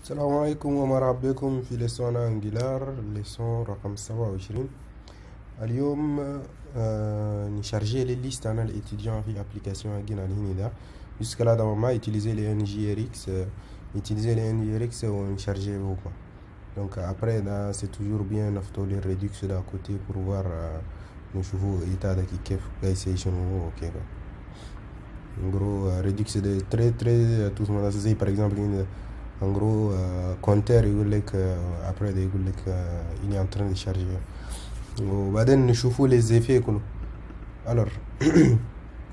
السلام عليكم ومرحبا بكم في لسون انجلار لسون رقم 27. اليوم نشارجي لي ليست انا الاتيديون في ابليكاسيون جينا هنا ده jusqu'à là ما utiliser les NGRX utiliser les NGRX ونشارجي هما. Donc après là c'est toujours bien نفتح les Redux d'à côté pour voir نشوفوا l'état de كيف جاي شنو اوكي. En gros Redux c'est très tout le monde sait par exemple en gros compteur يقول لك après ده يقول لك il est en train de charger وبعدين نشوفوا les effets كله. alors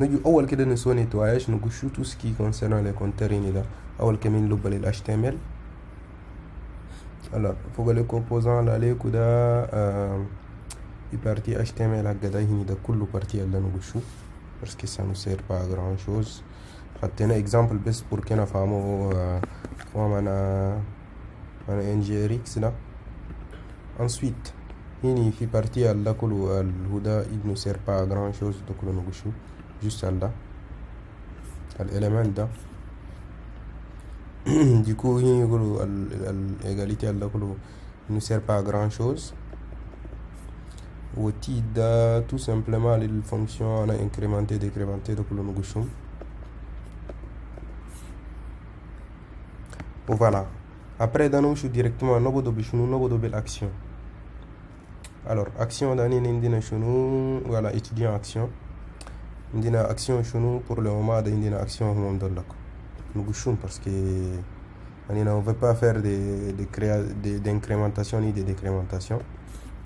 نجي اول كده نسوي نتواياش نقول شو tout ce qui concerne les compteurs هنا ده. اول كمان لوب لل HTML. alors فوق les composants là كده partie HTML هكذا هنا ده كله partie اللي نقول شو parce que ça nous sert pas à grand chose. حطينا اكزامبل بس بور كنا فهموا معنا NGRX là. ensuite هنا في partie اللي كله الهدى il ne sert pas à grand chose ده كله نقول شو juste là l'élément ده. du coup هنا يقولوا l'égalité اللي كله il ne sert pas à grand chose. وتي ده tout simplement les fonctions أنا incrémenter décrémenter ده كله نقول شو. voilà après nous je directement نبدو بالaction. alors action داني عندنا شنو voilà étudiant action عندنا action شنو pour le moment عندنا action هم مدلك نقول شو parce que يعني on veut pas faire d'incrémentation ni de décrémentation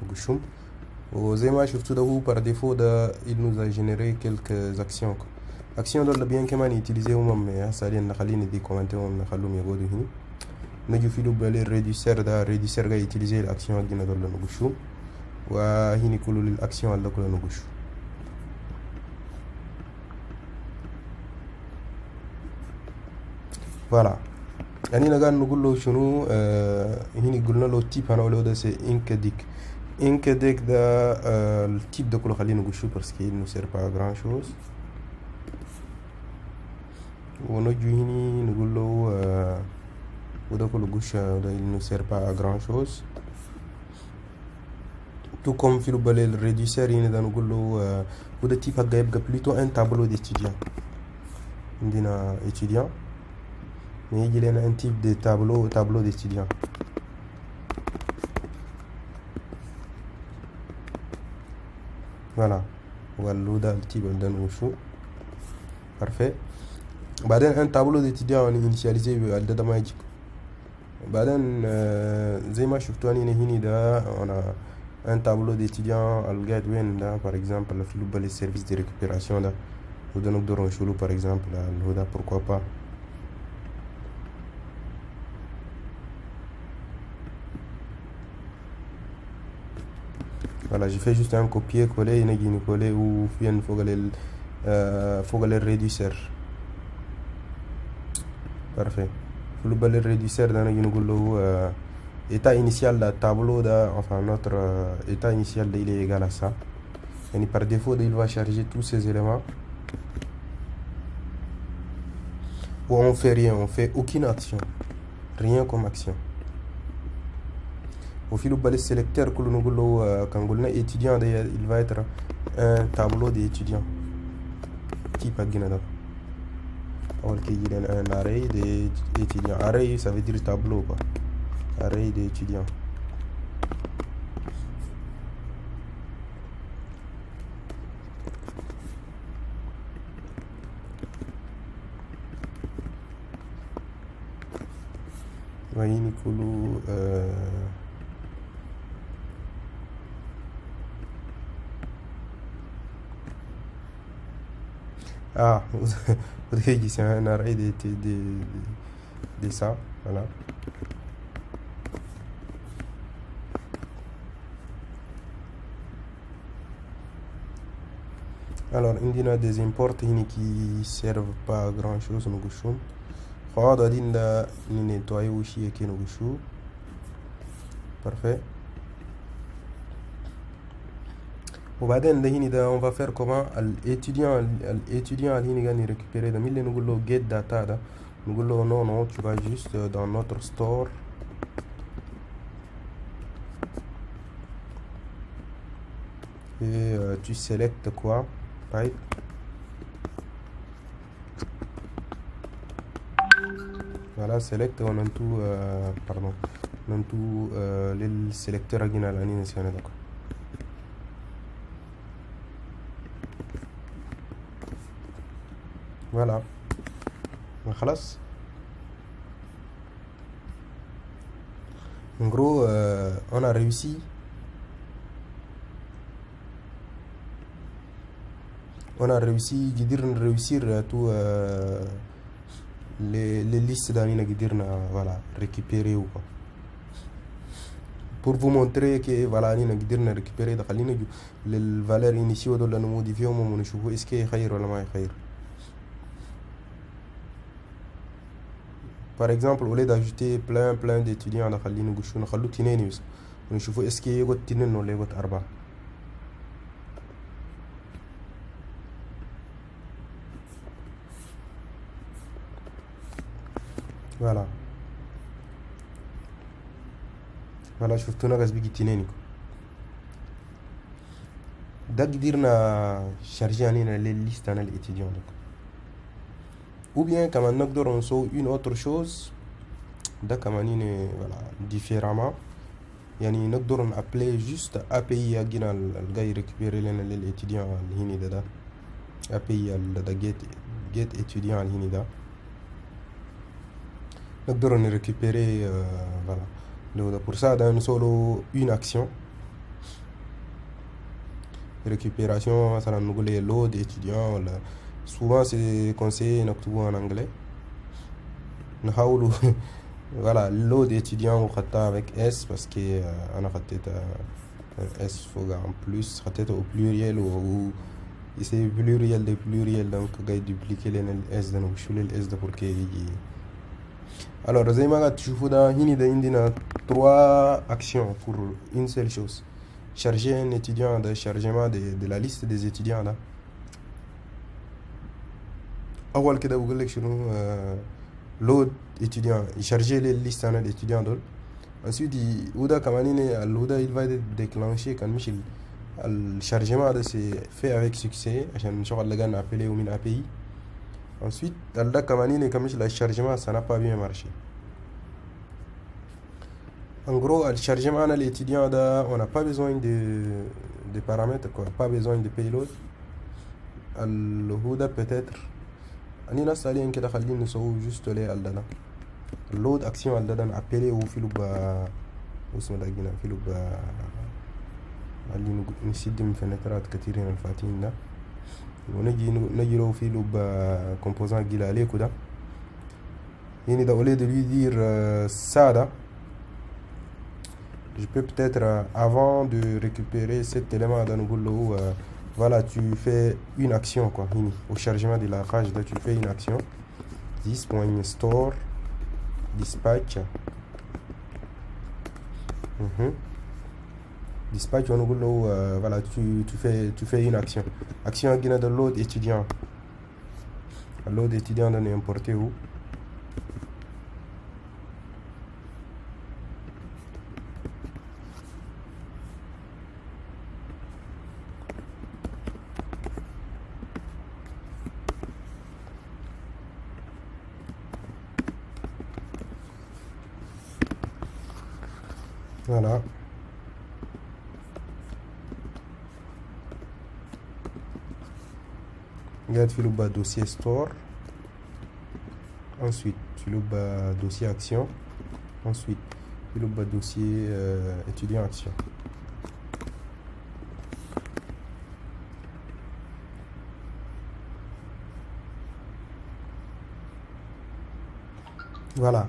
نقول شو. وزي ما شفتوا ده هو par défaut ده il nous a généré quelques actions. action دول bien كمان utiliser هم حاليا نخلينا دي كومنتهم نخليهم يقعدوا هنا. نجي في لوب على الريديسير ده الريديسير جاي utiliser الاكسيون دينا دول نقول شو وهنا كله للاكسيون اللي كله نقول شو. فوالا يعني نقال نقول له شنو هنا قلنا له التيب انا ولا ده سي انكديك ده التيب ده كله خلينا نقول شو parce qu'il ne sert pas à grand chose. ونجي هنا نقول له وده كله قش ده il ne sert pas à grand chose. tout comme في لوب الريديسير هنا ده نقول له وده تيب هكا يبقى plutôt un tableau d'étudiant. عندنا étudiant يجي لنا un type de tableau d'étudiant. voilà وده التيب ده نوشو parfait. بعدين un tableau d'étudiant initialisé بالداتا ماجيك. بعدين زي ما شفتوا هنا ده انا un tableau d'étudiant القاعد وين ده par exemple في لوب لي سيرفيس دي ريكوبيراسيون ده وده نقدر نشوفه par exemple الهدى pourquoi pas. voilà j'ai fait juste un copier coller نجي نكولي وفين فوق الريديسير. parfait. في لوب الريديسير ده نجي نقول له état initial de tableau da enfin notre état initial il est égal à ça. et par défaut il va charger tous ces éléments où on fait rien, on fait aucune action, rien comme action. au fil du sélecteur que nous quand on est étudiant il va être un tableau d'étudiants type agina. alors qu'il y a un array d'étudiants. array ça veut dire tableau quoi. array d'étudiants. voyez Nicolas ah vous voyez c'est un array de ça voilà. alors عندنا des imports هنا qui servent pas à grand chose نقول شو. خلاص قاعدين ده نتوعي وشي كي نقول شو. parfait. وبعدين ده هنا ده on va faire comment l'étudiant اللي هنا قاعد récupérer ده من اللي نقول له get data ده نقول له non non, tu vas juste dans notre store et tu sélectes quoi, type. Voilà, select on a tout pardon, on a tout les sélecteurs à guinal ani national d'accord. Voilà, خلاص. En gros on a réussi قدرنا réussir tout les listes d'anina قدرنا voilà récupérer ou quoi. Pour vous montrer que voilà anina قدرنا récupérer ده خلينا للفالeur initiaux دول نموديفيهم ونشوفوا est-ce que خير ولا ما خير. Par exemple au lieu d'ajouter plein d'étudiants ده خلينا نخلو تنين بس ونشوفوا est-ce que يقعد تنين ولا يقعد 4. voilà شفتونا بس بيجي تنين ده قدرنا شارجي علينا للليست انا الاتيديون ou bien كمان نقدر نسوي une autre chose ده كمان voilà différemment يعني نقدر نابلي juste API جينا الجاي ريكبيري لنا للاتيديون الهيني ده API ده get étudiant الهيني ده نقدر نريكبيري voilà. Pour ça, dans solo une action récupération, ça nous dit load étudiant. Souvent, c'est conseillé en anglais. Voilà, load étudiant avec S parce que on a S en plus, au pluriel ou c'est pluriel de pluriel donc on va dupliquer les S donc je vais S pour que alors زي ما قاعد تشوفوا ده هنا ده عندنا 3 actions pour une seule chose. Charger un étudiant de chargement de la liste des étudiants là. أول كده بقول لك شنو load étudiant يشارجي لي الليست انا l'étudiant دول. ensuite وده كمان الهدا il va déclencher كان مش الشارجement ده c'est fait avec succès عشان شغل لقينا appelé ومن API. Ensuite, là, comme le chargement, ça n'a pas bien marché. En gros, le chargement, l'étudiant, on n'a pas besoin de paramètres, quoi. Pas besoin de payload. Le HUDA peut-être. On a installé un كده خلينا نسوي juste les aldana. Load action aldana appelé au filo ba اسمه ده جينا filo ba اللي نسيد من فنترات كثيرين الفاتين ده. ونجي له في لوب composant qu'il a allé كده يعني ده au lieu de lui dire ça je peux peut-être avant de récupérer cet élément dans le voilà tu fais une action quoi au chargement de la page là tu fais une action this.store dispatch dispatch on voilà tu fais une action qui est de l'autre étudiant on est importé où voilà regarde في le dossier store ensuite في le dossier action ensuite في le dossier étudiant action voilà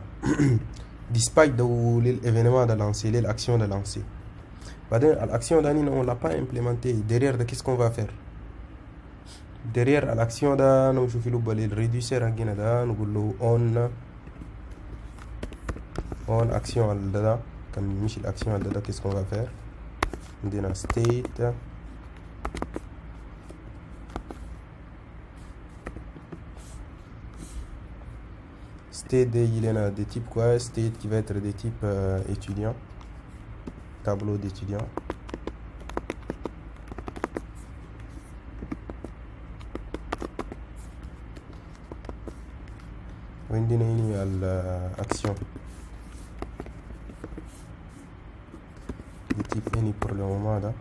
dispatch de l'événement de lancer l'action de lancer l'action d'Anine on l'a pas implémenté derrière de qu'est-ce qu'on va faire derrière l'action da نشوف له الريديوسر هنا ده نقول له on action ده كان مش الاكسيون ده qu'est-ce qu'on va faire عندنا state state il y a des types quoi, state qui va être des types étudiants, tableau d'étudiants. وعندنا هنا الأكسيون de type any pour le moment là.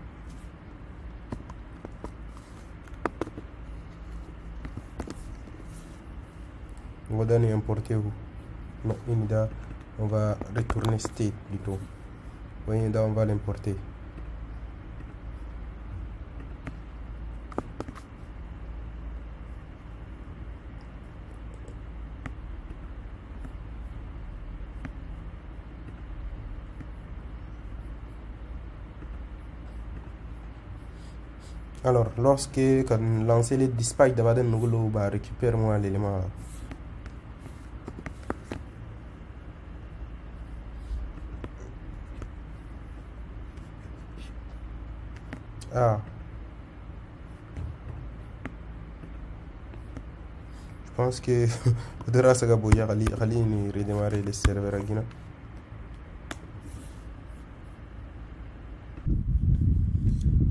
On va donner importer où non, là, on va retourner state plutôt. Voyez là, on va l'importer. Alors, lorsque quand lancer les dispatch d'abord nous va récupérer moi l'élément. Ah, je pense que faudra ça gaboya ali ni redémarrer les serveurs à Guinée.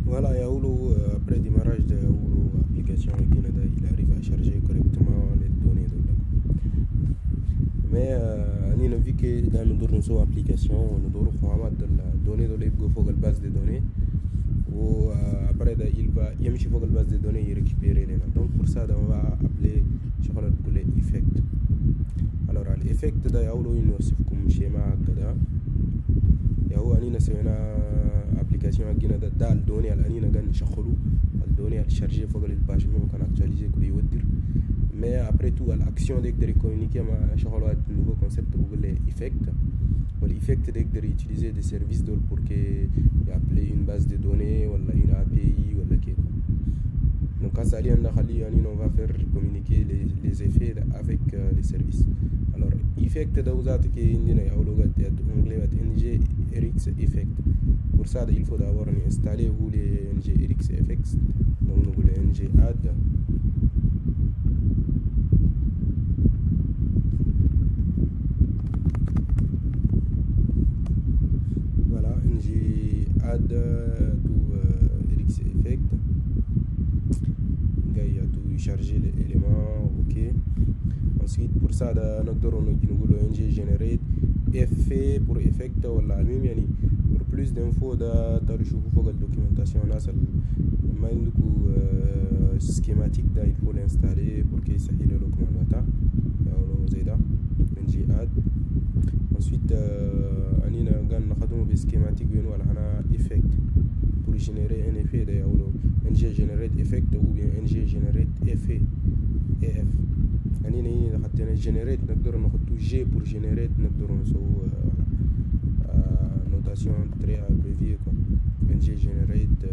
Voilà, Yaoulou, après démarrage de Yaoulou, application Guinée, il arrive à charger correctement les données de là. Mais on a vu que dans notre application, on doit regarder la donnée de la base de données. Ou après il va يمشي فوق الباز de données et récupérer les noms. Donc pour ça on va appeler شغل les effect. Alors l'effect ده يقولوا يوصفكم schéma هكذا. يهو أنينا سوينا application هجينا ده الدوني الأنينا قاعد نشغلوا الدوني الشارجي فوق الباج ممكن actualiser كل يودر. Mais après tout l'action de communiquer مع شغل هذا nouveau concept بقول له effect. L'effect de utiliser des services pour que appeler une base de données ou une API ou quelque. Donc à ça on va faire communiquer les effets avec les services. Alors effect de usat que indina anglais NGRX effect. Pour ça il faut d'abord installer les NGRX effects. Donc nous voulons ng add. Add to RX effect. Il y a tout charger les éléments, ok. Ensuite pour ça on ng generate effet pour effect ولا المهم يعني pour plus d'infos تعالوا شوفوا فوق الدوكيومنتاسيون ناس ما عندكم سكيماتيك ده il faut l'installer pour que يسهل لكم الوضع يقولوا زي ده ng add. Ensuite أنينا قاعد نخدمه بسكيماتيك بينو هنا effect pour générer un effet ده يقولوا ng generate effect ou bien ng generate effet AF. أنينا هنا حطينا generate نقدر نحطو G pour generate نقدر نسوي notation très abbréviée quoi. ng generate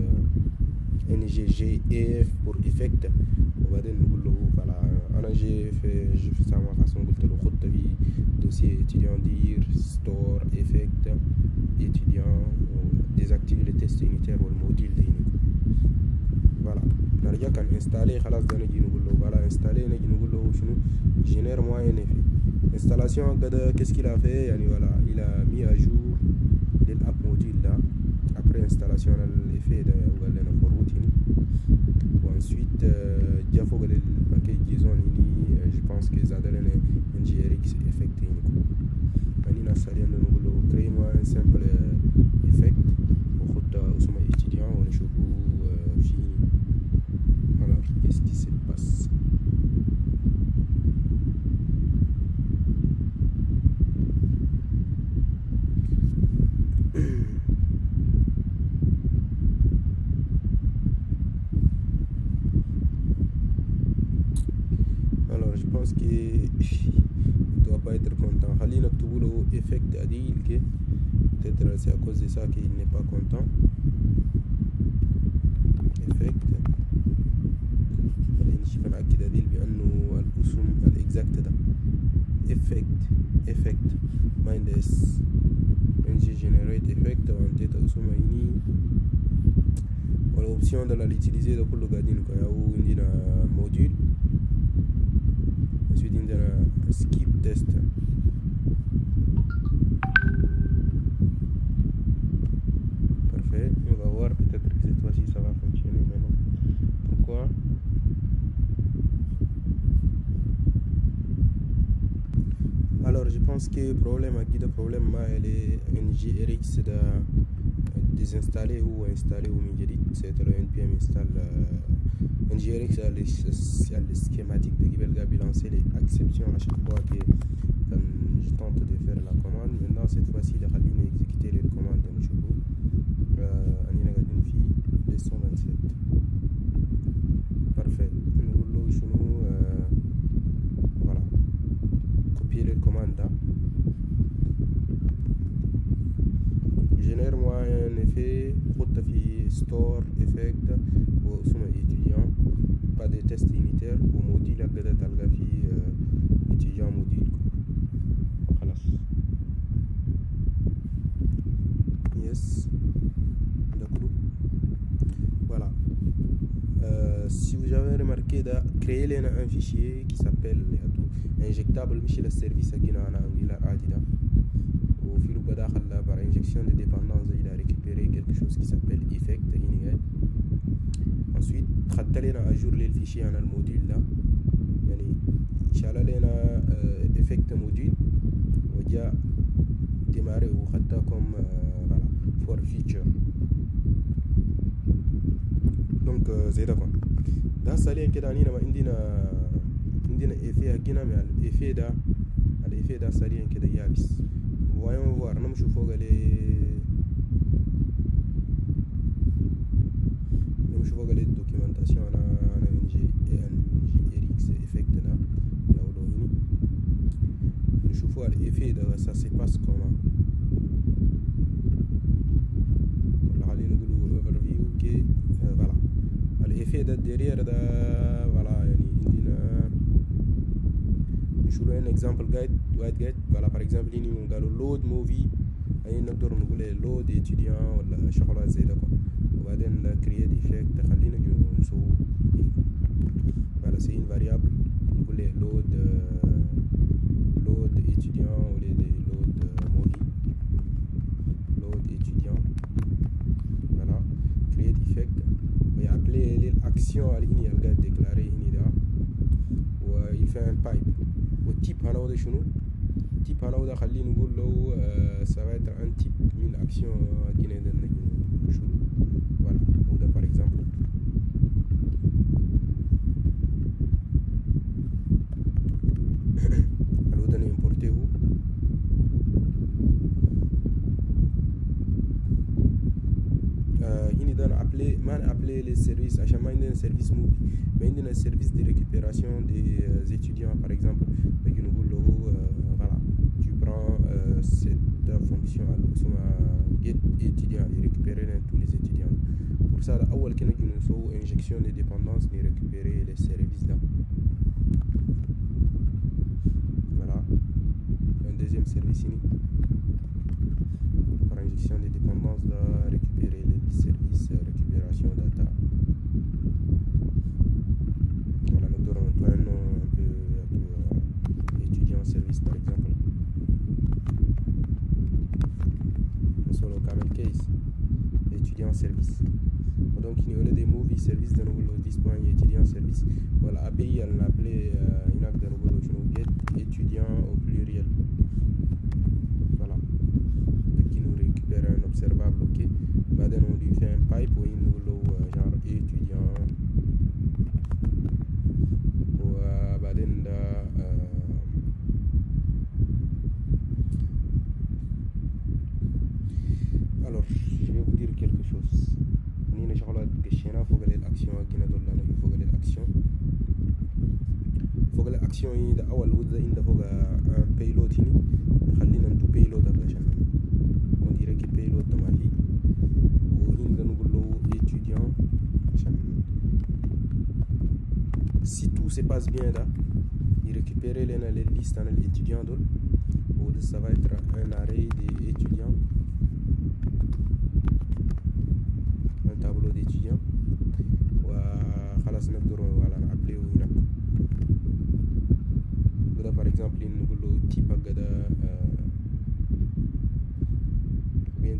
NGGF pour effect وبعدين نقول له voilà أنا j'ai fait ça ma façon قلت له خد في dossier étudiant dire store effect étudiant désactiver les tests unitaires ou le module de voilà نرجع كان installer خلاص ده نجي نقول له voilà installer نجي نقول له شنو génère moi un effet installation كده qu'est-ce qu'il a fait يعني voilà il a mis à jour l'app module là après installation l'effet de وقال لنا forwarding ensuite جا فوق الباكيج جيزون je pense que ça donne un NGRX effect يعني نسالي انه نقول له créer moi un simple effect وخد اسمه étudiant ونشوفه في alors qu'est-ce qui se passe. Alors je pense qu'il ne doit pas être content. Khalil نكتبوا له effect adil que peut-être c'est à cause de ça qu'il n'est pas content. effect خلينا نشوف نأكد adil بأنه الاسم الاكزاكت ده effect minus ng generate effect وانتهت اسم هيني والoption de l'utiliser ده كله قاعدين كده عندنا module. ensuite skip test. Parfait, on va voir, peut-être que cette fois-ci ça va fonctionner, mais non. Pourquoi? Alors je pense que le problème elle est NGRX de désinstaller ou installer au Mingeri. C'est le npm install NGRX a les schématiques de qui va lancer les exceptions à chaque fois que je tente de faire la commande. Maintenant cette fois-ci il a exécuter les commandes de Mchoukou. On y a une fille de 127. Parfait. Nous voilà. Copier les commandes là. Génère-moi un effet, store effect ou son étudiant, pas de test unitaire ou module à talgafi étudiant module. Yes, voilà. Si vous avez remarqué, créer un fichier qui s'appelle injectable chez le service à Angular Adida. Au fil par injection de dépendance, il a récupéré quelque chose qui s'appelle effect. Ensuite, il a à jour le fichier dans le module là. Il a effect module. Il a démarré ou comme voilà, for feature. Donc c'est d'accord. Dans ce lien que effet à Guinée, mais l'effet da salien que yavis. Voyons voir, nous je faut les documentation à NGRX effect là nous je faut l'effet de ça se passe comment. Overview que voilà l'effet de derrière voilà un exemple guide voilà par exemple nous dans le load movie نقدر نقول load étudiant ولا شغلات زي ده وبعدين create effect خلينا نسوي voilà c'est une variable نقول load étudiant ou load movie load étudiant voilà create effect et appeler l'action à l'ini elle déclarer ini là il fait un pipe au type هنا وده شنو type هنا وده خلينا نقول له ça va être un type d'une action qui n'est pas voilà وده par exemple alors on importer où هنا ده appeler ما appeler les services عشان ما عندنا service movie mais عندنا service de récupération des étudiants par exemple voilà tu prends cette fonction get étudiant et récupérer tous les étudiants. Pour ça اول كنا نسوي injection de dépendance et récupérer les services là. Voilà un deuxième service ici pour injection de dépendance de récupérer les services récupération data. Voilà nous donnons un nom un peu étudiant service par exemple. Solo camel case étudiant service. Donc il y a des movie service de nouveau disponible étudiant service. Voilà API elle l'a appelé une acte de nouveau get étudiant au pluriel. Voilà donc il nous récupère un observable ok. Maintenant on lui fait un pipe ou une nouveau genre étudiant ou alors je vais vous dire quelque chose. Il faut que l'action faut que l'action أول وده إنده فوق un payload هني خلينا ندو payload عشان on dirait que payload ده ما فيه وهنا نقول له étudiant عشان si tout se passe bien là il récupère les listes dans les étudiants دول وده ça va être un array des étudiants un tableau d'étudiants وخلاص نقدر voilà نعبيه هنا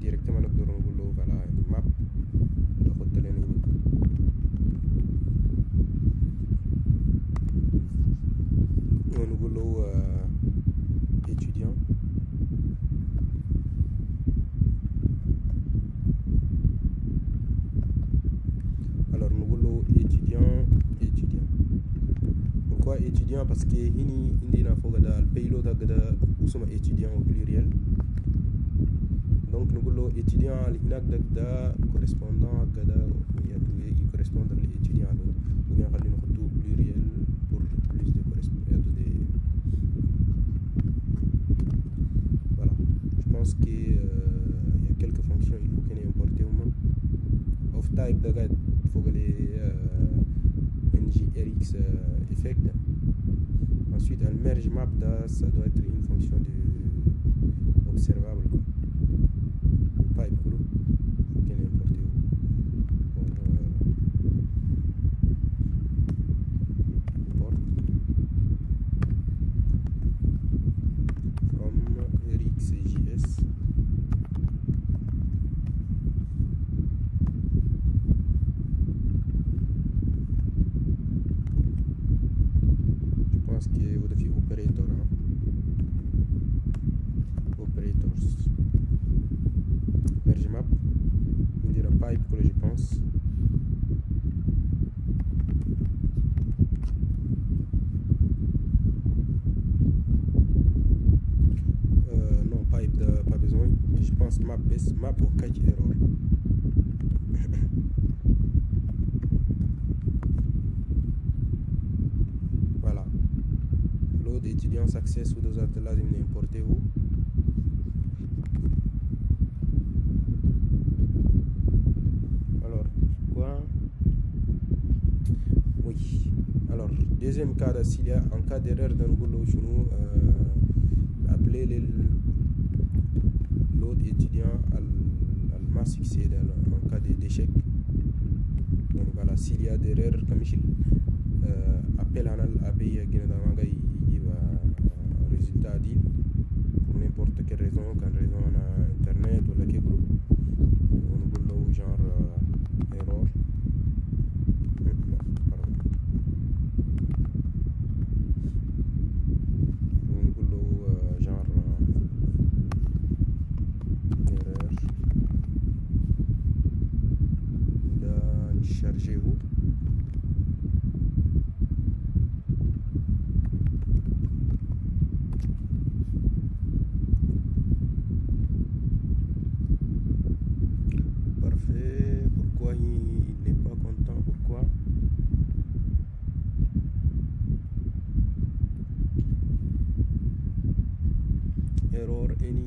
directement نقدر نقول له voilà map نحط لنا هنا. ونقول له étudiant. alors نقول له étudiant. pourquoi étudiant parce que هني عندنا فوق ده البيلوت هكذا اسمه étudiant au pluriel. donc نقول له étudiant هناك ده correspondant هكذا يcorrespondre l'étudiant ou bien خلينا نحطه pluriel pour plus de correspondance de voilà. je pense que il y a quelques fonctions il faut qu'on ait importé au moins of type ده قاعد فوق les NGRX effect. ensuite le merge map ده ça doit être une fonction de observable quoi. pipe كله faut qu'on ait importé import from RxJS. que وده في operator operators merge map ندير pipe كله je pense. non pipe de pas besoin je pense map best map ou catch error. voilà load étudiant success ودوزات لازم نimporter هو. alors quoi oui alors deuxième cas s'il y a un cas d'erreur نقول له شنو appeler le load étudiant ما succède en cas d'échec. donc voilà s'il y a d'erreur كمشي appel على الAPI هنا ده ما جاي يجيب résultat عديل pour n'importe quelle raison كان raison على internet ولا كيكلو ونقول له genre error ونقول له genre error ده نشارجيه. pourquoi il n'est pas content, pourquoi error any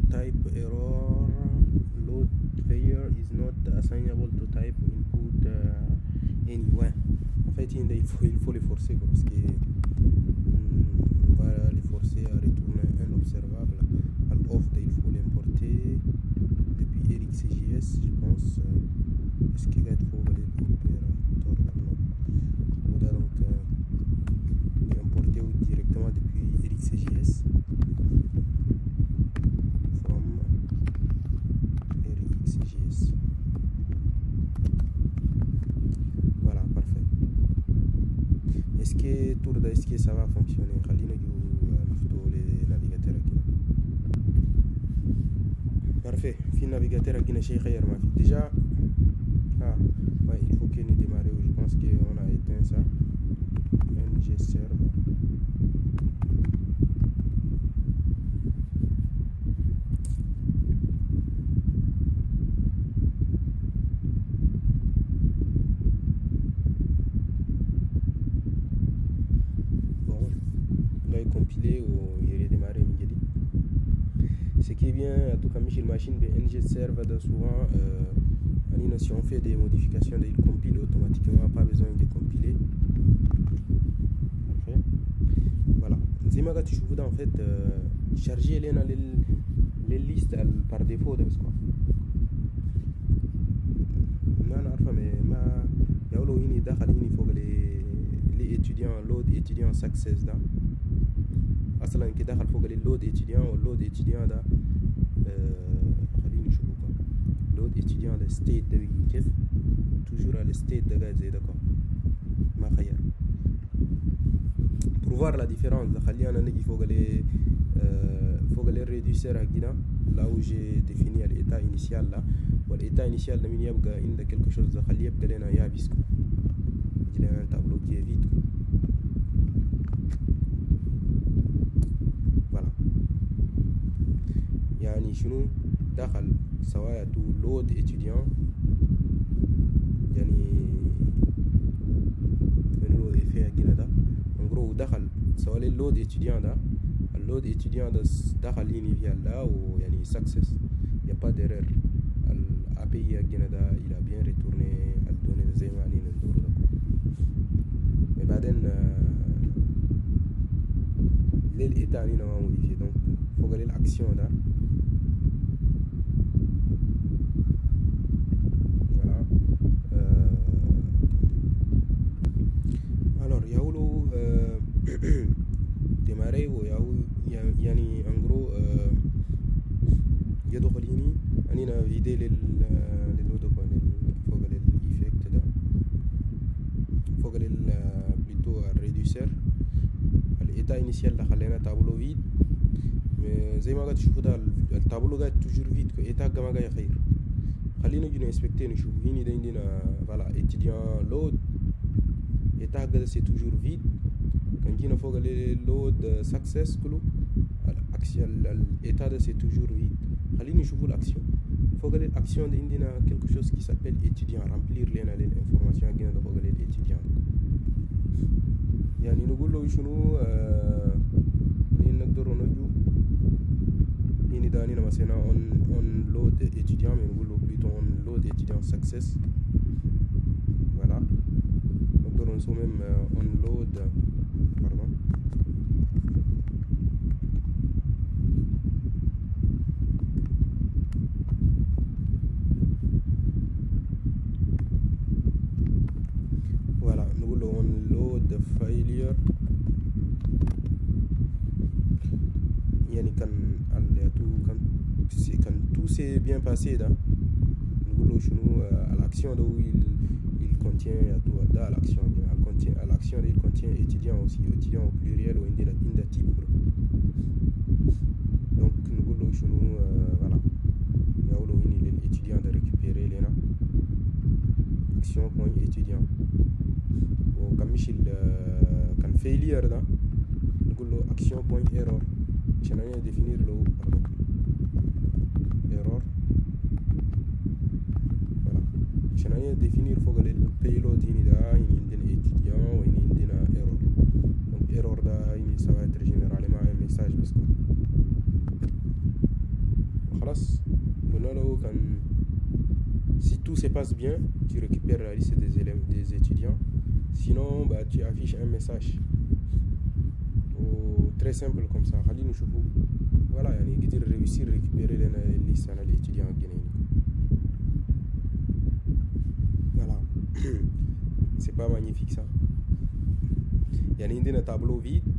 type error load failure is not assignable to type input anywhere. En fait il faut les forcer quoi, parce que on va les forcer à retourner un observable. Al-off il faut l'importer depuis RxJS je pense. est-ce qu'il va être pour l'opérateur non on a donc importer directement depuis RxJS from RxJS. voilà parfait. est-ce que tout ده est-ce que ça va fonctionner خلينا نفتح les navigateurs هنا. parfait في navigateur هنا شيء خير ما في déjà ouais, il faut que nous démarrions. Je pense qu'on a éteint ça. ng server. Bon, là compilé ou il redémarrer Miguel. Ce qui est bien à tout cas Michel machine BNG serve souvent si on fait des modifications il compile automatiquement, pas besoin de compiler. Parfait. Voilà. Zimaga tu veux en fait charger les listes par défaut de quoi. Les étudiants load étudiant success da اصلا كده دخل فوق اللود étudiant واللود étudiant ده خليني نشوفه لود étudiant ده state ده بيجي كيف toujours على state ده قاعد زي ده ما خير pour voir la différence ده خلينا نجي فوق les réducteurs كده là où j'ai défini l'état initial là والétat initial ده من يبقى عند quelque chose ده خليه يبقى لنا يابس يجي لنا tableau qui est vide. voilà يعني شنو دخل سواء تو لود étudiant يعني منو effet كده ده en gros دخل سواء اللود étudiant ده اللود étudiant ده دخل initial ده ويعني success y a pas d'erreur l'API كده ده il a bien retourné الدوني زي ما علينا ندور ده mais بعدين l'état علينا ما modifié donc faut regarder l'action là. Voilà. Alors il y a où démarrer ou يعني en gros يدخل هنا أنا فيدي فوق الإفكت ده فوق plutôt الريديوسر الإيتا إنيشال ده خلينا تابلو فيد زي ما قاعد تشوفوا ده التابلو قاعد توجور فيد إيتا كما قاعد يخير خلينا نجي نسبكتين نشوف هنا ده عندنا فوالا étudiant load إيتا قاعد سي توجور فيد كان جينا فوق اللود سكسس كله l'état de c'est toujours vide. خلينا نشوفوا l'action. فوق l'action دي عندنا quelque chose qui s'appelle étudiant remplir لنا l'information جينا ده فوق l'étudiant. يعني نقول له شنو نقدر نجو هنا ده هنا مثلا on load étudiant mais نقول له plutôt on load étudiant success. voilà. نقدر نسوي même on load pardon. failure يعني كان tout s'est bien passé là نقول شنو l'action là où il contient tout là l'action il contient étudiant aussi étudiant au pluriel ou عند type donc نقول شنو voilà يقولوا هنا l'étudiant de récupérer لنا action point étudiant وكان مش كان failure ده نقول له action point error عشان انا définir له error voilà عشان انا définir فوق البيلود هنا ده عندنا étudiant وهنا عندنا error donc error ده هنا سواء ترجمر مع message بس خلاص قلنا له كان si tout se passe bien tu récupères la liste des élèves des étudiants. Sinon, bah, tu affiches un message. Très simple comme ça. Voilà, il y a réussir à récupérer les listes des étudiants guinéens. Voilà. C'est pas magnifique ça. Il y a un tableau vide.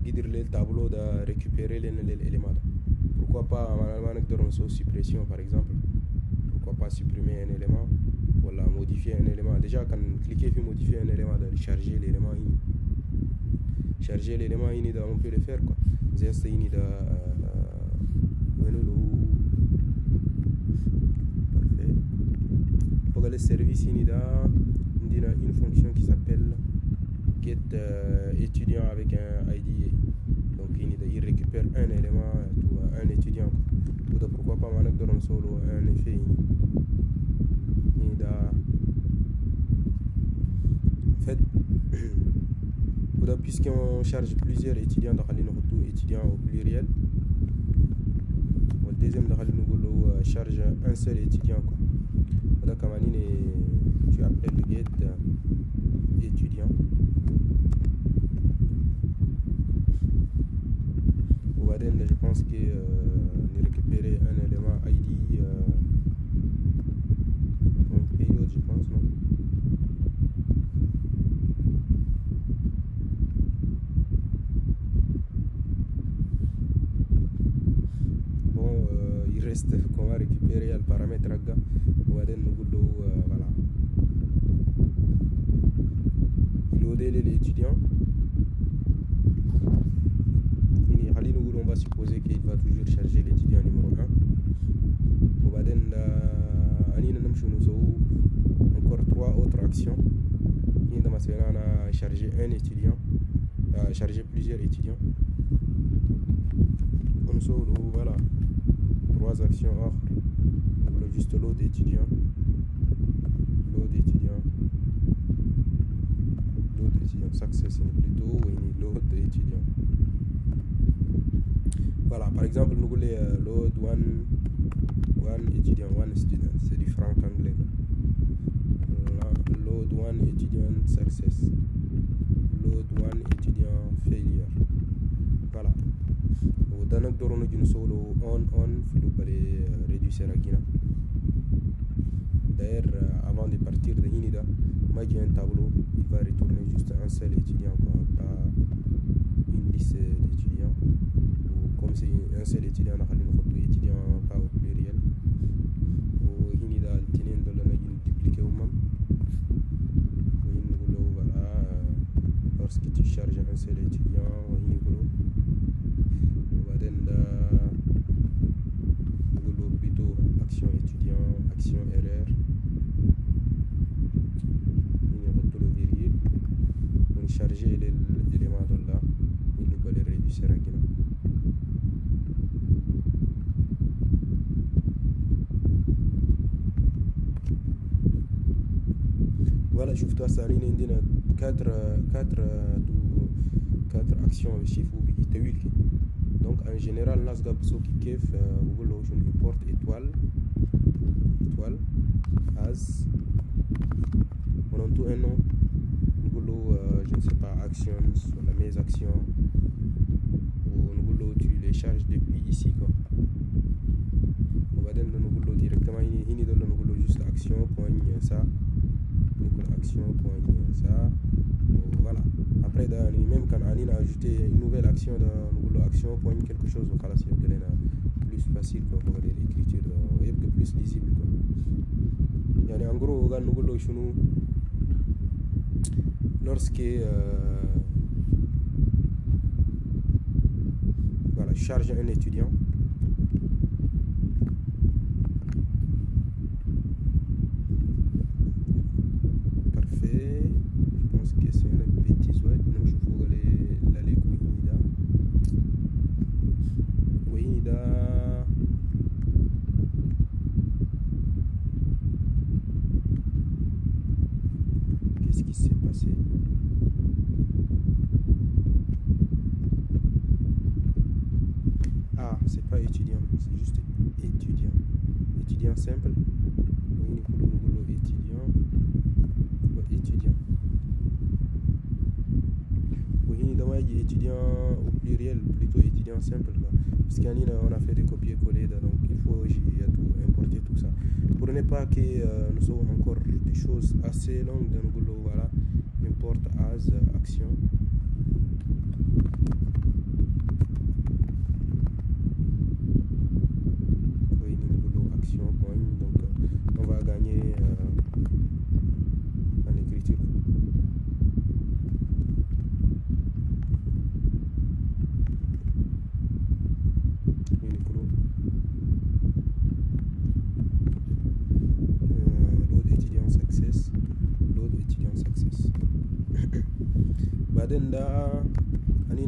Il y a le tableau de récupérer les éléments. Pourquoi pas en suppression par exemple? Pourquoi pas supprimer un élément? Voilà, modifier un élément. Déjà, quand cliquer sur modifier un élément, de charger l'élément ini. Charger l'élément ini, on peut le faire quoi. C'est ini da parfait. Pour le service ini da, on a une fonction qui s'appelle get étudiant avec un ID. Donc ini da, il récupère un élément, un étudiant. Pourquoi pas on solo un effet ini. En fait puisqu'on charge plusieurs étudiants dans le étudiant au pluriel, au deuxième nous charge un seul étudiant quoi. Tu appelles le get étudiant. Je pense que récupérer un élément ID payload, je pense, non? Bon, il reste comment récupérer le paramètre AGA. Voilà. Il loader l'étudiant. On va supposer qu'il va toujours charger l'étudiant numéro 1. Encore 3 autres actions. On a chargé un étudiant, charger plusieurs étudiants. Voilà, 3 actions offre. Juste load étudiant, success plutôt, load étudiant. Voilà, par exemple, nous voulons load one étudiant, one student, c'est du franc anglais. Load one étudiant success, load one étudiant failure. Voilà. Dans notre doron nous solo on faut réduire à Guinée. D'ailleurs, avant de partir de Hinida, moi j'ai un tableau, il va retourner juste un seul étudiant, pas une liste d'étudiants. Comme c'est un seul étudiant, on a un étudiant pas au pluriel. Ou Hinida, le tinin de l'année, il dupliqué au même. Voilà, lorsque tu charges un seul étudiant, plutôt action étudiant, action erreur. On charge l'élément de là, il va les réduire à Guinée. Voilà, je vous ça, il y a 4 actions chiffres donc en général, nas gab so qui kef Google Ocean import étoile as on a tout un nom Google je ne sais pas actions voilà mes actions ou Google tu les charges depuis ici quoi. On va donner Google directement il donne Google juste action point ça action point ça voilà. Après même quand on a ajouté une nouvelle action dans Google action point quelque chose voilà c'est plus facile quoi pour l'écriture et plus lisible quoi. En gros Google chunu lorsque voilà je charge un étudiant. Qu'est-ce qui s'est passé? Ah, c'est pas étudiant, c'est juste étudiant. Étudiant simple. Oui, étudiant. Étudiant. Oui, étudiant au pluriel, plutôt étudiant simple. Parce qu'on a fait des copier-coller, donc il faut importer tout ça. Pour ne pas que nous avons encore des choses assez longues dans Google, voilà, import as action. Oui, Google action point, donc on va gagner en écriture.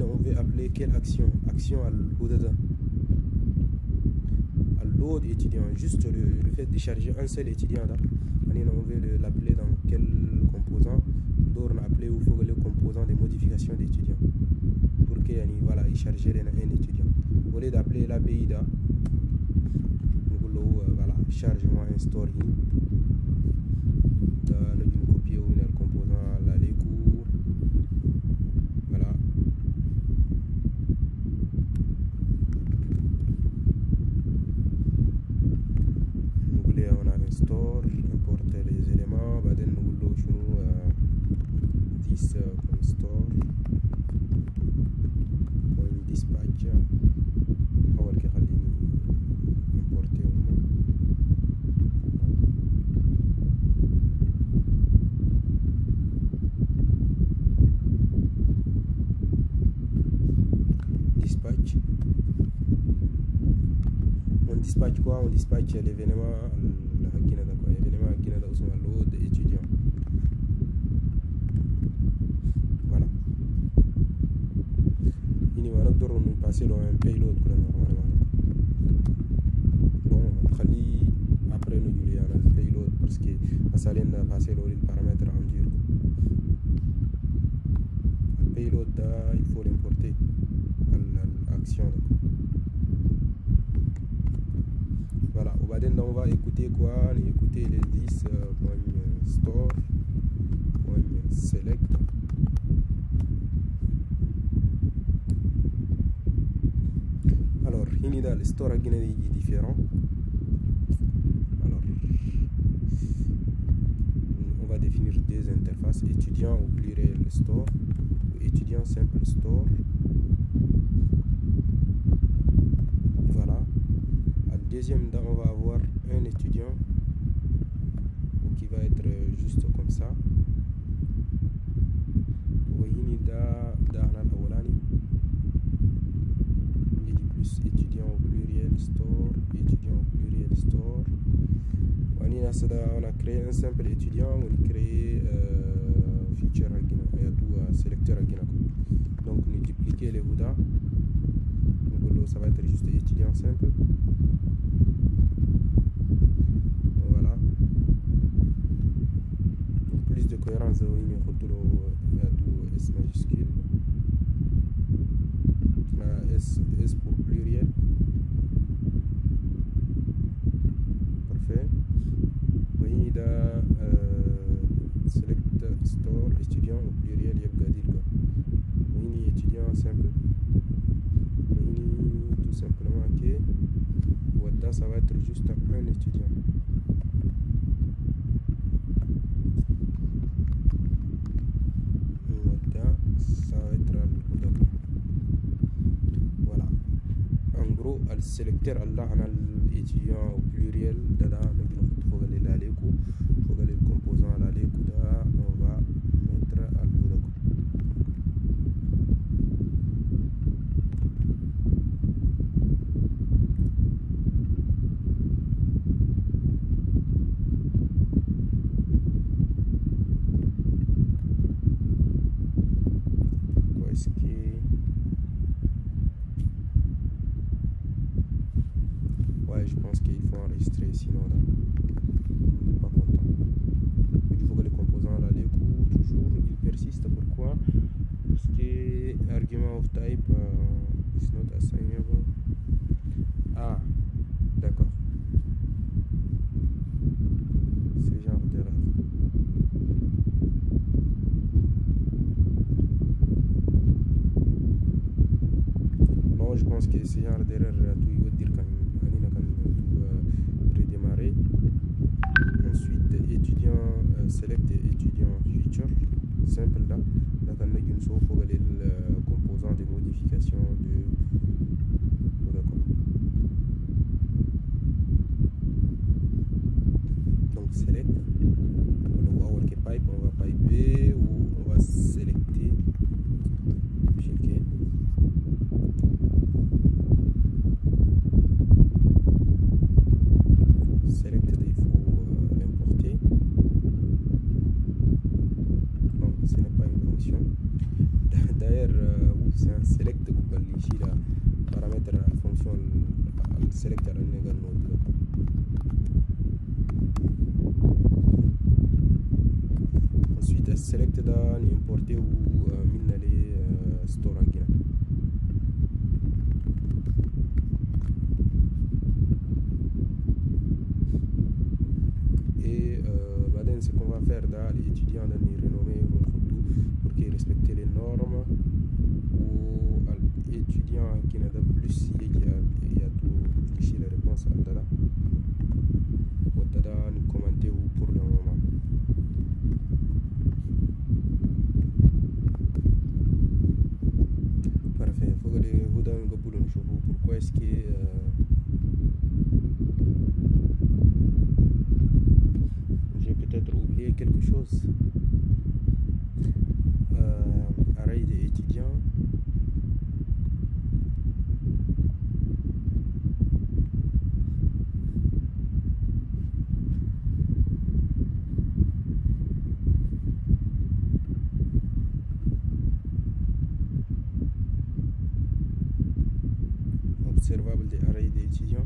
On veut appeler quelle action? Action à l'autre étudiant, juste le fait de charger un seul étudiant là. On veut l'appeler dans quel composant? on a appelé ou faut le composant des modifications d'étudiants pour que voilà il charge un étudiant au lieu d'appeler l'API là voilà charge-moi un store nous copier ou le composant là les cours voilà on a un store importer les éléments بعدين نقول له شنو this store dispatch اول كي خليني importer dispatch dispatch quoi on dispatch l'événement l'événement qui est sur l'eau d'étudiants voilà il va nous passer un payload normalement bon après nous jouer le payload parce que ça allait passer le paramètre en dur le payload il faut l'importer l'action voilà, on va écouter quoi? Écouter les 10 store select. Alors, ici le store est différent. Alors, on va définir deux interfaces, étudiant au pluriel store ou étudiant simple store. Deuxième, on va avoir un étudiant qui va être juste comme ça. Plus étudiant au pluriel store, étudiant au pluriel store. On a créé un simple étudiant, on a créé feature sélecteur. Donc on a dupliqué les Huda. Donc ça va être juste étudiant simple. Voilà. Plus de cohérence, oui, mais il y a tout S majuscule. S pour pluriel. Parfait. Oui, il y a select store étudiant au pluriel, il y a oui, étudiant simple. Oui, tout simplement ok. Voilà, ça va être juste un étudiant. Voilà, ça va être voilà. En gros, le sélecteur Allah a l'étudiant au pluriel. Dada, il faut aller là, il faut aller le composant là, on va mettre à l'eau. Ouais, je pense qu'il faut enregistrer, sinon là, on n'est pas content. Il faut que les composants là, les coups, toujours, ils persistent. Pourquoi? Parce que argument of type is not assignable. Ah, d'accord. C'est genre d'erreur. Non, je pense que c'est genre d'erreur. Tout veut dire quand redémarrer. Ensuite, étudiant select étudiant feature simple là. Là, quand il faut aller le composant des modifications de donc select. On va pipe, on va piper ou on va sélecter. Select, il faut l'importer. Non, ce n'est pas une fonction. D'ailleurs, c'est un select Google ici là, paramètre la fonction select à l'égal node. Ensuite, select da importer ou min les store agina. Et ce qu'on va faire là, les étudiants dans les renommer une photo pour qu'ils respectent les normes, ou étudiants qui n'a pas plus il y a tout chez les réponses à là ou à nous commenter ou pour le moment. Parfait, faut que les vous donne un boulot pourquoi est-ce que j'ai peut-être oublié quelque chose. Arrêt des étudiants. Observable des arrêts des étudiants.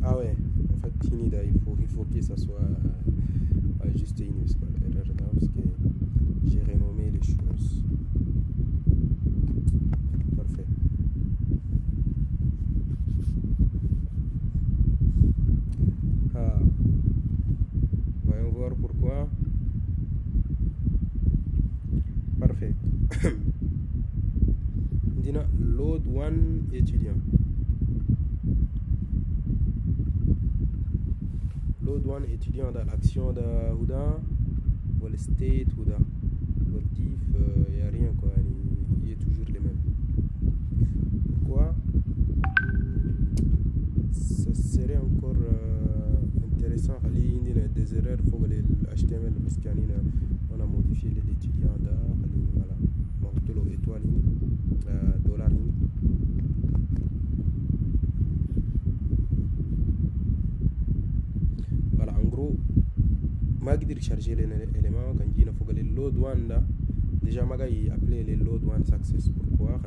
Ah ouais, en fait, il faut que ça soit ajusté une erreur là, parce que j'ai renommé les choses. Parfait. Ah, voyons voir pourquoi. Parfait. Dina load one étudiant. Load one étudiant dans l'action de Houda ou le state Houda ou le diff, il n'y a rien quoi, il est toujours les mêmes. Pourquoi? Ça serait encore intéressant. Il y a des erreurs, il faut que l'HTML parce qu'on a modifié l'étudiant da voilà, donc tout l'étoile dollar. Voilà, en gros, je vais charger les éléments quand il faut que les load one là, déjà je vais appeler les load one success. Pourquoi?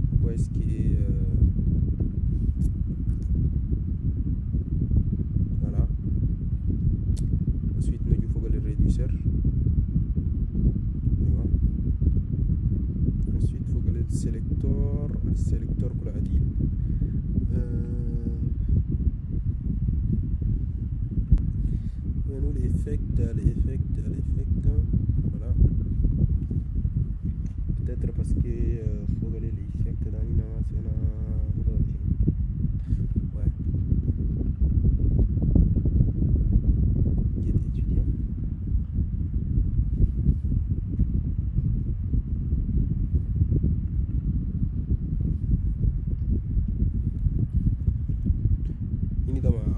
Pourquoi est-ce que voilà. Ensuite il faut que le réducteur. Ensuite il faut que le sélecteur pour la dit. L'effet, voilà. Peut-être parce que faut que l'effet dans ouais. Get étudiant.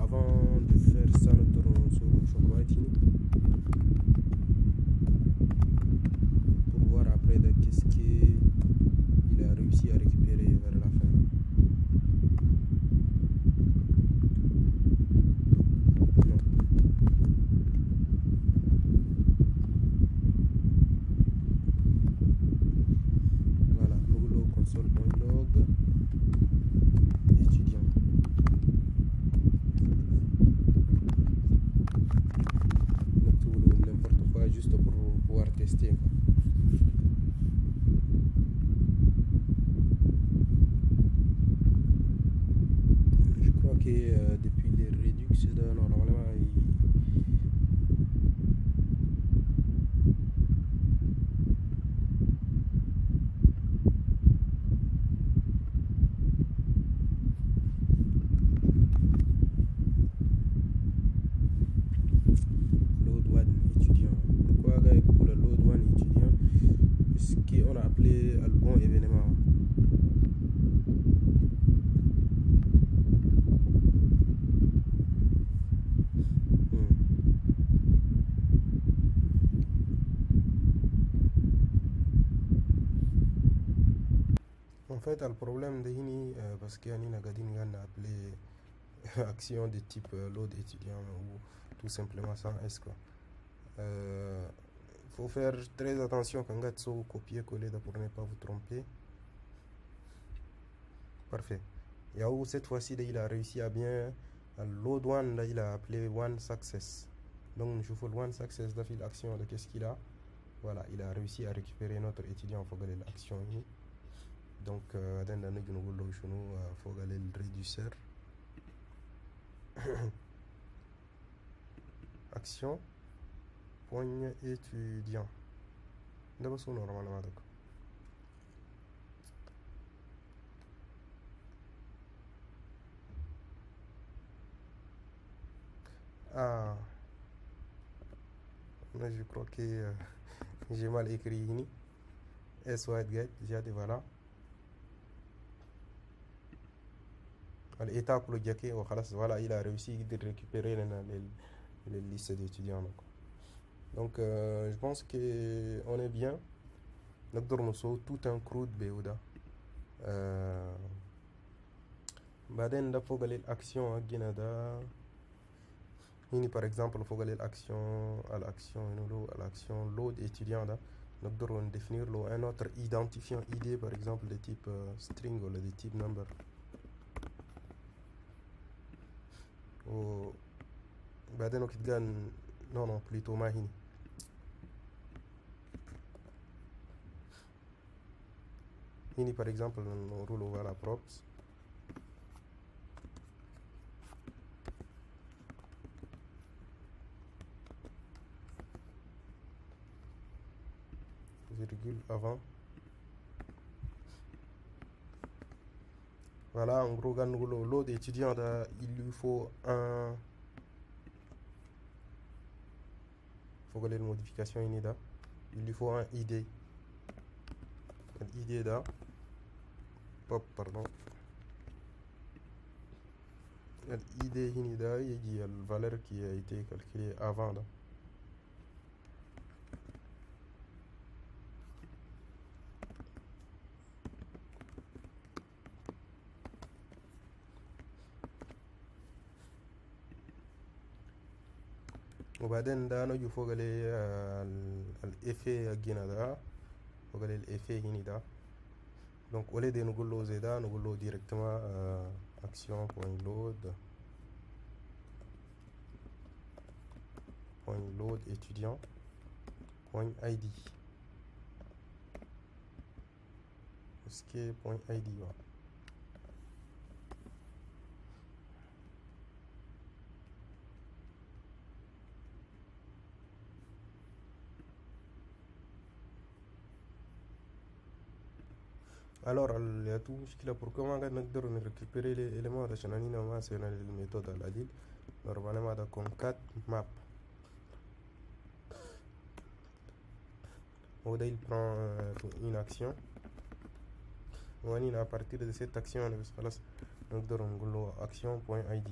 Avant de faire ça, nous tournons sur le chocolat pour voir après qu'est-ce qu'il a réussi à récupérer vers la fin. Non. Voilà, nous console.log étudiant. N'importe quoi juste pour pouvoir tester. Je crois que depuis les Redux, normalement load one étudiant. Pourquoi pour le load one étudiant? Parce qu'on a appelé le bon événement. En fait, le problème de Hini, parce qu'il y a appelé action de type load étudiant ou tout simplement sans S quoi. Faut faire très attention quand vous copier-coller pour ne pas vous tromper. Parfait. Yahoo cette fois-ci il a réussi à bien L'autre one là il a appelé one success. Donc je fais one success de l'action de qu'est-ce qu'il a. Voilà, il a réussi à récupérer notre étudiant faut gagner l'action. Donc dans le faut gagner le réducteur action point étudiant d'abord c'est normalement d'accord. Ah, mais je crois que j'ai mal écrit ici. S white gate, j'ai dit voilà. L'étape le jacket, voilà, il a réussi à récupérer les listes d'étudiants. Donc, je pense que on est bien. Nous avons tout un crew de Béouda. Baden da faut aller l'action à Guinada. Par exemple, il faut aller à l'action load étudiant. Nous devons définir un autre identifiant ID, par exemple, de type string ou de type number. بعدين وقت قال non plutôt ما هنا par exemple on roule over la props virgule avant. Voilà, en gros, l'autre étudiant, il lui faut un. Il faut que les modifications inida. Il lui faut un ID. Un ID là. Hop, pardon. Un ID inida, il y a la valeur qui a été calculée avant là. وبعدين ده نجي فوق الإفيه جينا ده فوق الإفيه هنا ده. Donc au lieu de nous gouloser là, nous goulons directement action.load étudiant.id. Ce qui est .id. Alors, il y a tout ce qu'il a pour comment on récupérer les éléments de chenani normalement c'est une méthode à la dit normalement de concat map. Où il prend une action. À partir de cette action, on donne action.id.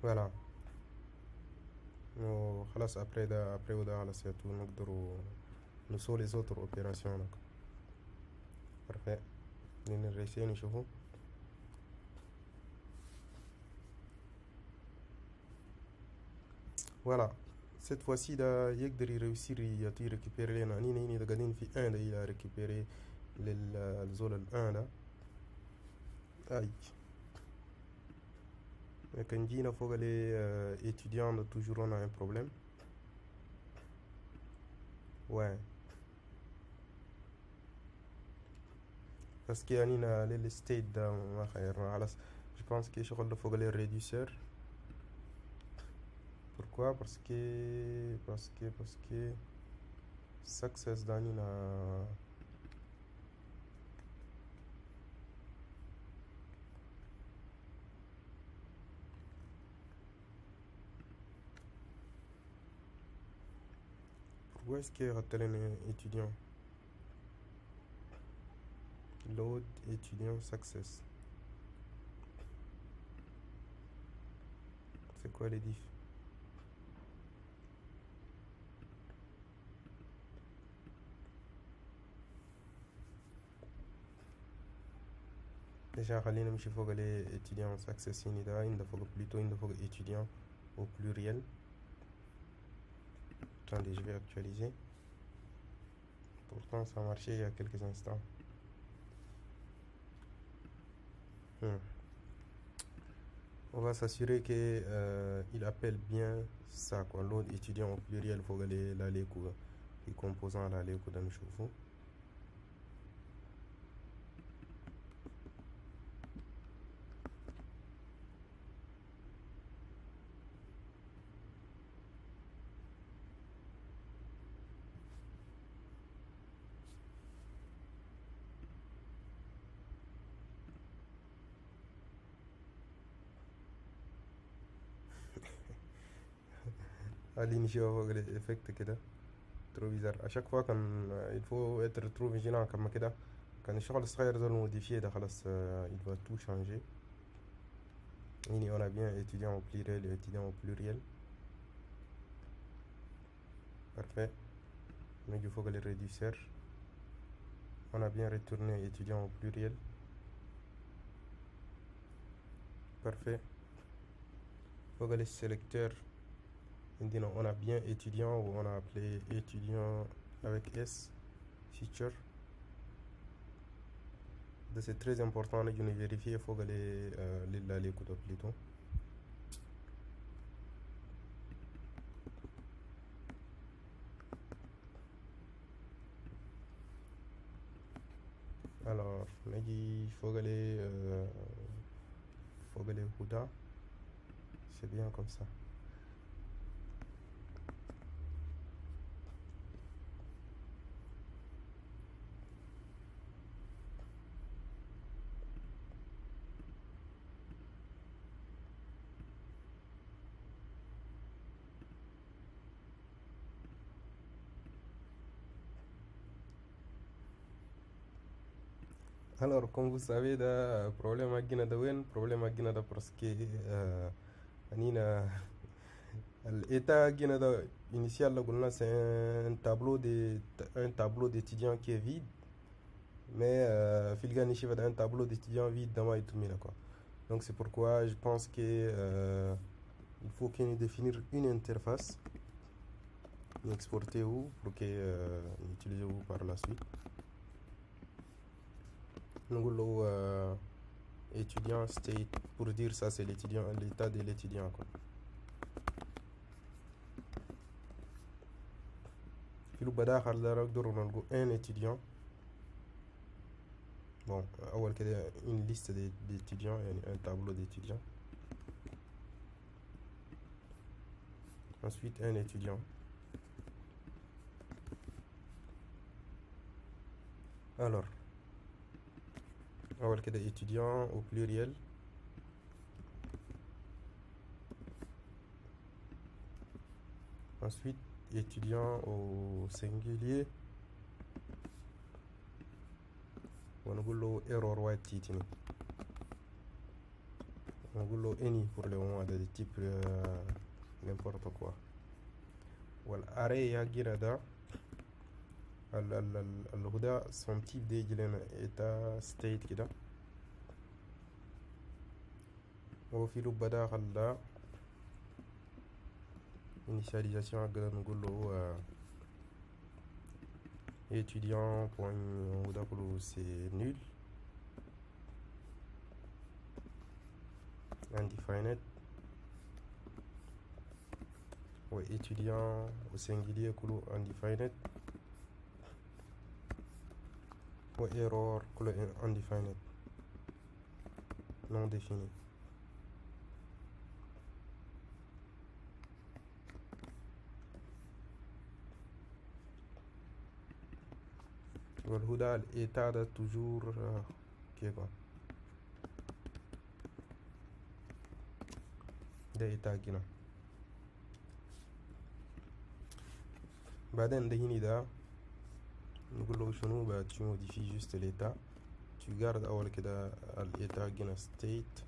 Voilà. Après nous sommes les autres opérations. Parfait. Voilà. Cette fois-ci, il a réussi à récupérer les nanines. Il a récupéré les zones 1 là. Aïe. Mais quand il faut que les étudiants toujours on a un problème. Ouais. Parce qu'il y a les state dans je pense que je faut que les réducteurs. Pourquoi? Parce que success dans pourquoi est-ce qu'il y a un étudiant? Load étudiant success. C'est quoi les diffs? Déjà, il faut que les étudiants success il faut plutôt étudiants au pluriel. Attendez, je vais actualiser. Pourtant, ça a marché il y a quelques instants. On va s'assurer que il appelle bien ça, quoi. L'autre étudiant au pluriel, il faut aller les composants à l'aller dans le chauffe. À l'initiative, effect كده trop bizarre. À chaque fois quand il faut être trop vigilant comme كده. Quand الشغل الصغير ده modifié ده خلاص il va tout changer. Ici on a bien étudiant au pluriel et étudiant au pluriel. Parfait. Mais il faut que les réducteurs. On a bien retourné étudiant au pluriel. Parfait. Il faut que les sélecteurs. On a bien étudiant ou on a appelé étudiant avec S. Feature. C'est très important de vérifier. Il faut que les coups plutôt. Alors, il faut que les Huda, c'est bien comme ça. Alors, comme vous savez, le problème à Guinée, parce que l'état initial, c'est un tableau d'étudiants qui est vide, mais Filgani a un tableau d'étudiants vide dans ma quoi. Donc, c'est pourquoi je pense que il faut qu'on définisse une interface, exporter où pour que utiliser où par la suite. Nous étudiant state pour dire ça c'est l'étudiant l'état de l'étudiant quoi. Filo بداخل ده نقدر نلقوا un étudiant. Bon, أول كده une liste d'étudiants يعني un tableau d'étudiants. Ensuite un étudiant. Alors أول كده étudiant au pluriel. Ensuite étudiant au singulier. ونقول له error white تيتني. ونقول له any pour le moment de type n'importe quoi. والarray يجينا ده الهدى son type دي يجينا état state كده. وفي لوب داخل ده initialisation نقدر نقول له étudiant point c'est nul undefined ou étudiant au singulier كله undefined ou error كله undefined non défini. والهدى l'état de toujours qui est quoi ده état كده. بعدين ده هنا ده نقول له شنو tu modifies juste l'état, tu gardes أول كده l'état كده state.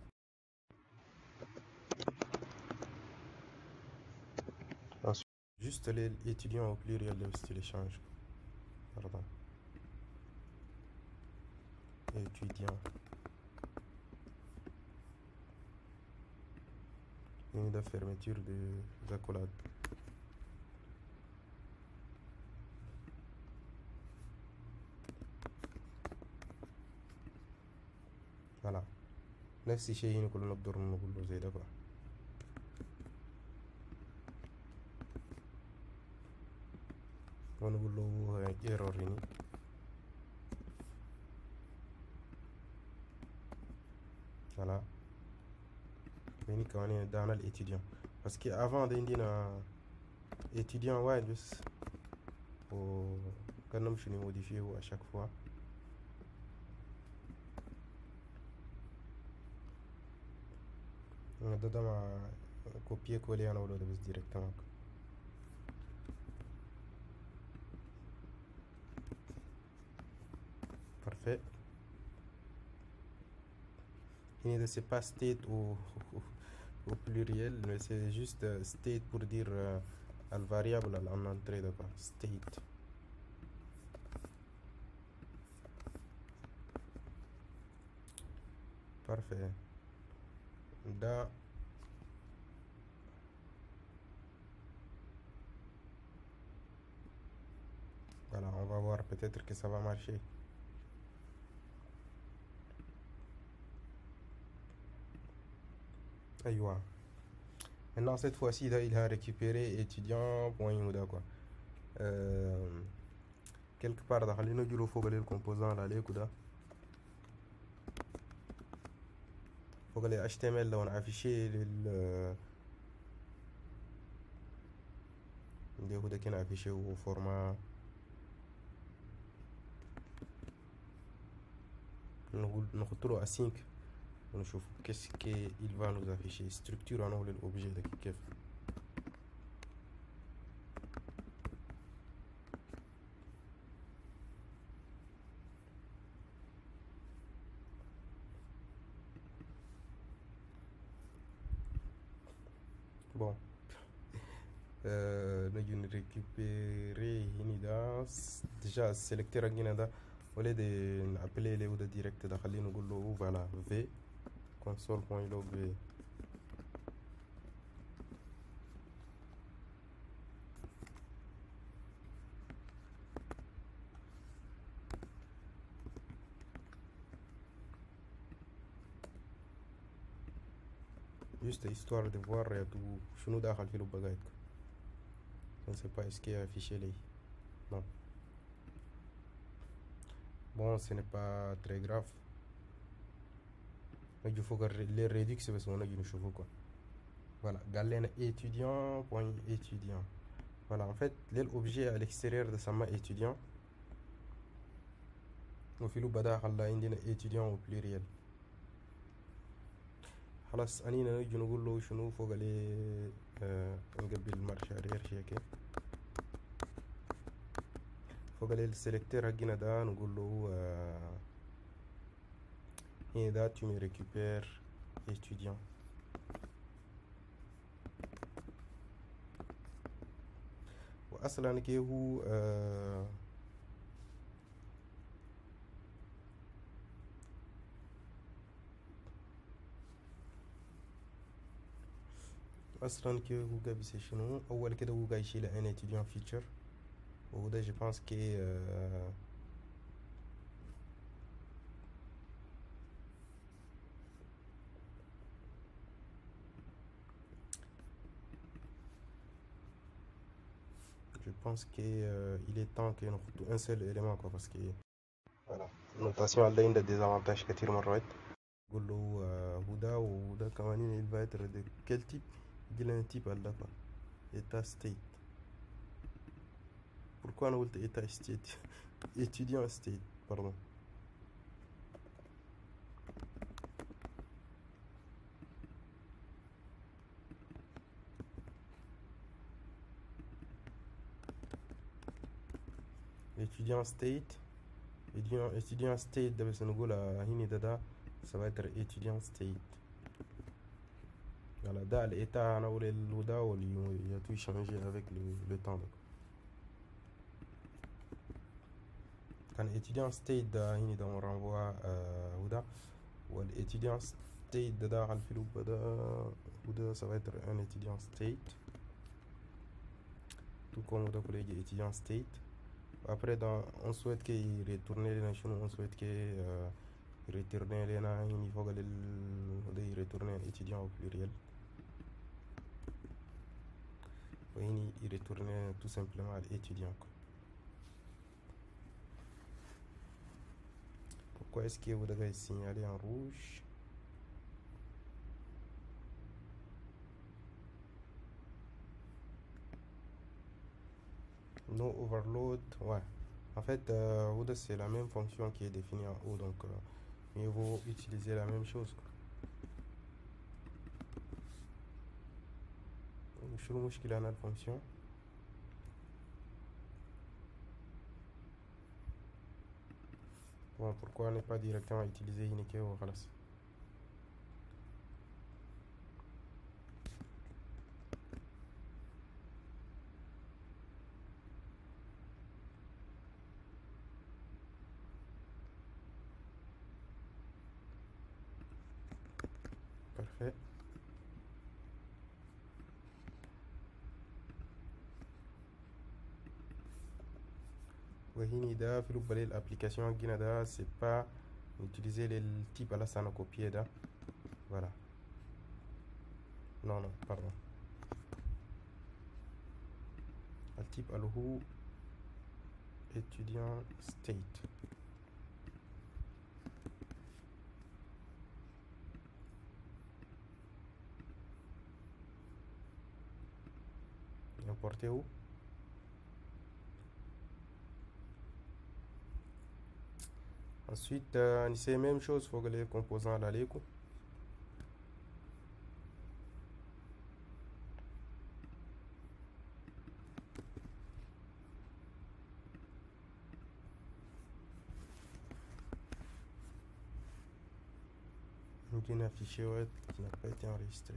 Ensuite juste les étudiants au pluriel de style échange. Pardon. Étudiant. Une de fermeture de accolade. فوالا نفس الشيء هنا كله نقدر نقول له زي ده كده. ونقول له ايرور هنا فوالا. هنا كمان ادانا الاتيديان باسكو افون ده عندنا اتيديان واحد بس و كان نمشي نموديفيه اشاك فوا. ده مع كوبيه كولي انا ولا ده بس ديريكتومون. Parfait. Et c'est pas state au pluriel, mais c'est juste state pour dire le variable en entrée de quoi. State. Parfait. Da voilà, on va voir peut-être que ça va marcher. Aywa. Maintenant, cette fois-ci, il a récupéré étudiant.yuda quoi. Quelque part, dans le composant là, les coups faut que les HTML là, on a affiché les coups qui ont affiché au format. نحط له async ونشوف qu'est-ce qu'il va nous afficher. structure انا ولا l'objet ده كيف. bon نجي récupérer هنا ده déjà sélecteur هنا ده ولا de نابلي له ده direct ده خلينا نقول له voilà v console.log v. juste histoire de voir شنو داخل في الباقات. je ne sais pas est-ce qu'il est affiché là. non bon ce n'est pas très grave. il faut que les réduire بس ونجي نشوفه quoi. voilà قال لنا étudiant. voilà en fait l'objet à l'extérieur de سما étudiant وفي له بداخل لا عندنا étudiant au pluriel. خلاص انينا نجي نقول له شنو فوق عليه نقبل مارش ارير شيء كيف فوق عليه السيلكتور حقنا ده نقول له هنا ده tu me récupères étudiant. واصلا كي هو اصلا كي هو جاب شنو اول كده هو جاي يشيل ان étudiant feature وده je pense que il est temps que نحط un seul élément quoi parce que voilà notation اللي عنده des avantages كتير مرات. نقول له هدا وهدا كمان il va être de quel type. il a un type là quoi. état state. pourquoi on dit état state étudiant state pardon. étudiant state étudiant state ده بس نقول هنا ده ça va être étudiant state. voilà ده l'état انا ولا الهدى واللي a tout changé avec le temps. كان étudiant state ده هنا ده on renvoie هدى والétudiant state ده داخل في لوب ده وده ça va être un étudiant state tout comme ده كله يجي étudiant state. après on souhaite qu'il retourne les nations. on souhaite que retourner لنا هنا فوق ده retourner étudiant au pluriel وهنا retourner tout simplement l'étudiant. Pourquoi est-ce que vous devez signaler en rouge? No overload, ouais. En fait, c'est la même fonction qui est définie en haut, donc mieux vaut utiliser la même chose. شو المشكلة أنا الفونكسيون؟ Bon, pourquoi ne pas directement utiliser Ineke ou خلاص. Parfait. وهنا ده في لوب l'application هنا ده c'est pas utiliser le type à la sana copier ده. Voilà. Non, pardon. Le type à l'eau étudiant state. Importer où? Ensuite, c'est la même chose pour les composants à l'écho. Donc, un fichier web qui n'a pas été enregistré.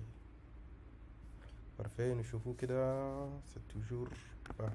Parfait, nous chauffons que c'est toujours pas.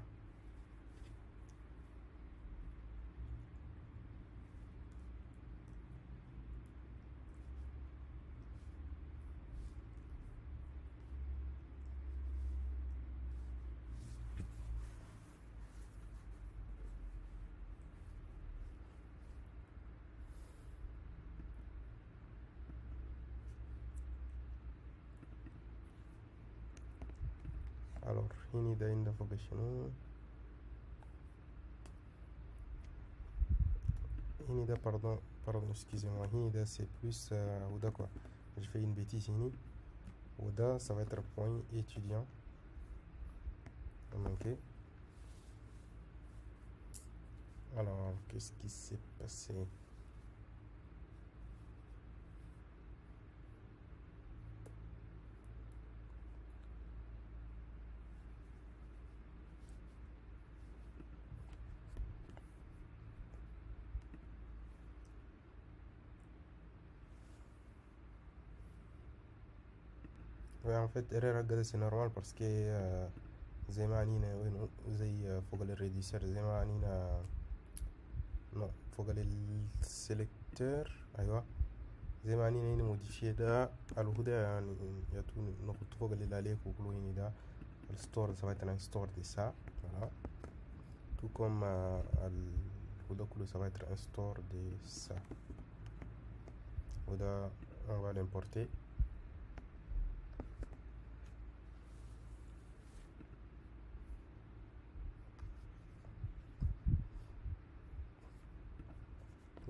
Alors, il faut que pardon, excusez-moi, c'est plus Ouda quoi. Je fais une bêtise ici. Ouda, ça va être point étudiant. Ok. Alors, qu'est-ce qui s'est passé? Ouais, en fait, erreur c'est normal parce que زي ما عنينا زي فوق الريديسر زي ما عنينا non فوق السيلكتور ايوه زي ما عنينا هنا موديفي ده الهدى يعني ياتون نحط فوق اللي عليك وكلو هنا ده الستور ça va être un store de ça voilà tout comme الهدى كله ça va être un store de ça وده on va l'importer.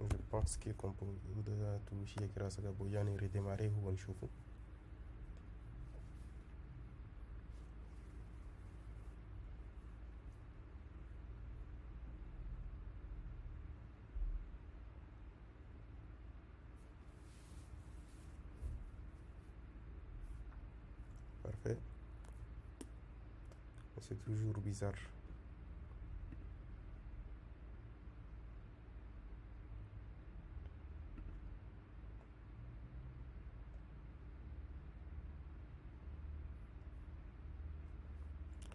Je pense que comme vous devez tout chier grâce à Gaboyan et redémarrer ou on chauffe. Parfait. C'est toujours bizarre.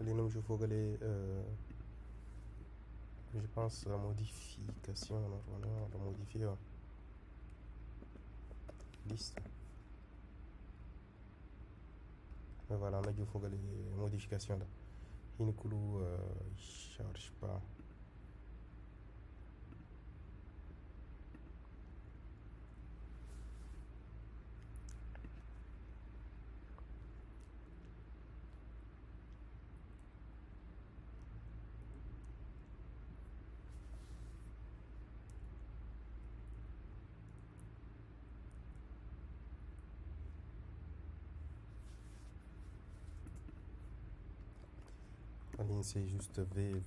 Les noms je pense la modification normalement la modifier liste. Mais voilà, on a dû faire les modifications là. Il ne charge pas. c'est juste V.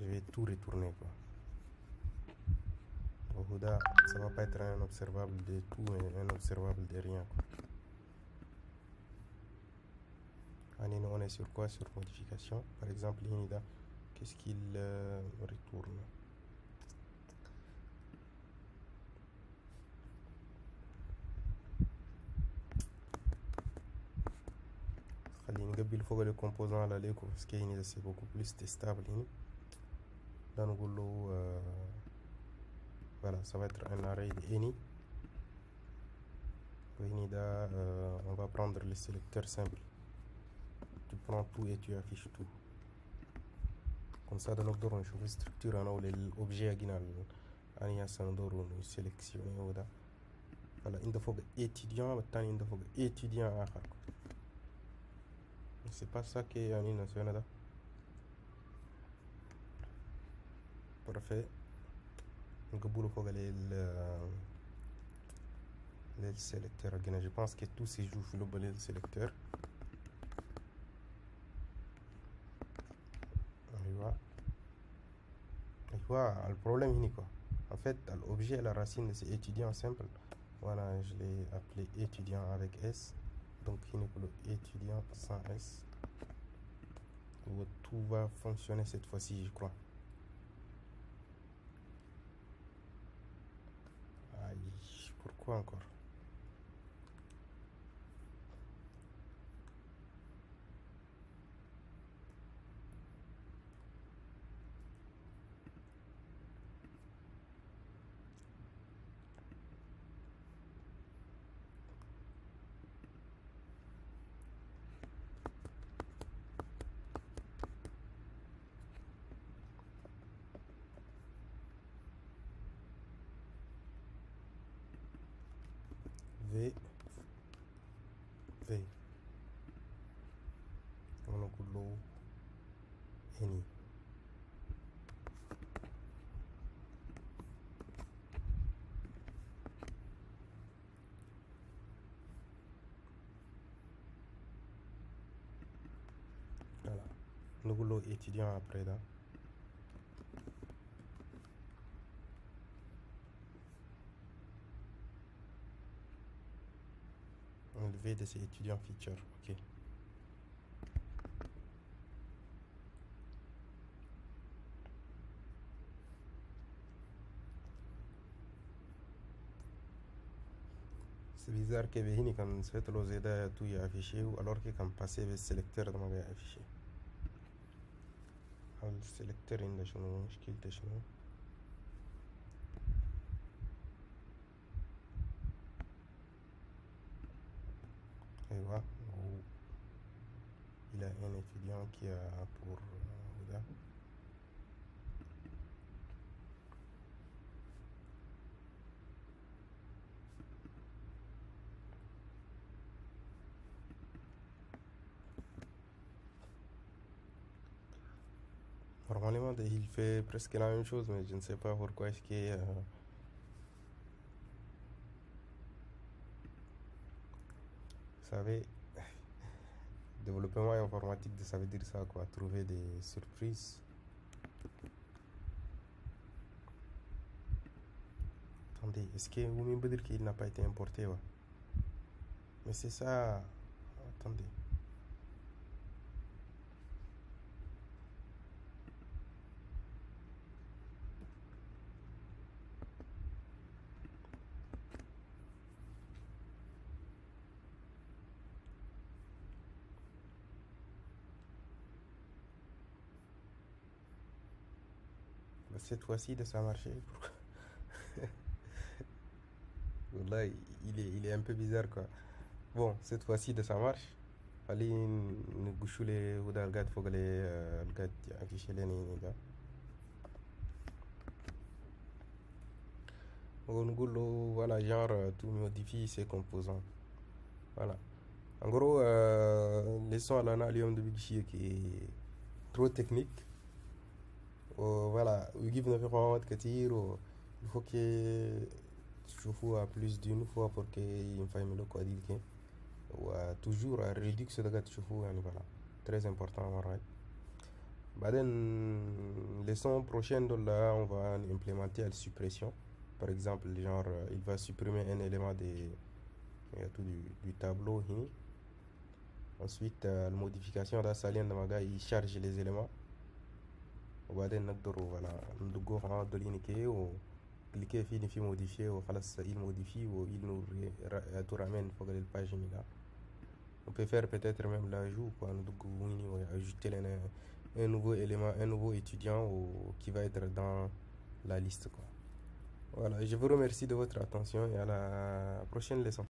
Je vais tout retourner quoi. Ça va pas être un observable de tout mais un observable de rien quoi. On est sur quoi? Sur modification. Par exemple, qu'est-ce qu'il retourne? Il faut que le composant à la parce que c'est beaucoup plus stable. Dans le boulot, voilà, ça va être un array de any. On va prendre le sélecteur simple. Tu prends tout et tu affiches tout. Comme ça, dans notre on trouve structure en l'objet original. On y a on sélectionner. Voilà, il faut étudiant, maintenant il faut étudiant. C'est pas ça qui est en national. Parfait. Donc, il faut aller le sélecteur. Je pense que tout se joue sur le sélecteur. Le problème est quoi? En fait, l'objet à la racine c'est étudiant simple. Voilà, je l'ai appelé étudiant avec S. Donc, il est le étudiant sans S. Tout va fonctionner cette fois-ci, je crois. Aïe, pourquoi encore? V. On a l'eau. Any. Voilà. Nous étudiant après là. On V de ces étudiants feature. Ok. C'est bizarre que Vihini quand se fait l'oseda tout est affiché alors que quand passer le sélecteur de ma affiché. Le sélecteur in شنو مشكلته شنو؟ ايوه il a un étudiant qui a pour là. Normalement il fait presque la même chose mais je ne sais pas pourquoi est-ce que vous savez développement informatique ça veut dire ça quoi, trouver des surprises. Attendez, est-ce que vous me dire qu'il n'a pas été importé ouais? Mais c'est ça. Attendez. Cette fois-ci de ça marcher. Là, il est un peu bizarre quoi. Bon, cette fois-ci de ça marche. Allez, nous gauchons les ou dans faut que les gars afficher les gars. On voilà genre tout modifie ses composants. Voilà. En gros, les sons à l'analyse de Big qui est trop technique. Voilà, ويجيب نفقات كتير il faut que تشوفوها plus d'une fois pour que ينفهم لكم هذيك وتوجور الريدكس ده تشوفوه يعني voilà très important مرات بعدين leçon prochaine là on va implémenter la suppression. Par exemple, genre il va supprimer un élément du tableau ici. Ensuite la modification ده حاليا لما جاي يشارج les éléments وبعدين نقدروا voilà ندقوه على دولينيكي وكليكي فيه في modifier وخلاص il modifie ou il nous ramène فوق الباج là. On peut faire peut-être même l'ajout quoi, ajouter un nouveau élément, un nouveau étudiant qui va être dans la liste quoi. Voilà, je vous remercie de votre attention et à la prochaine leçon.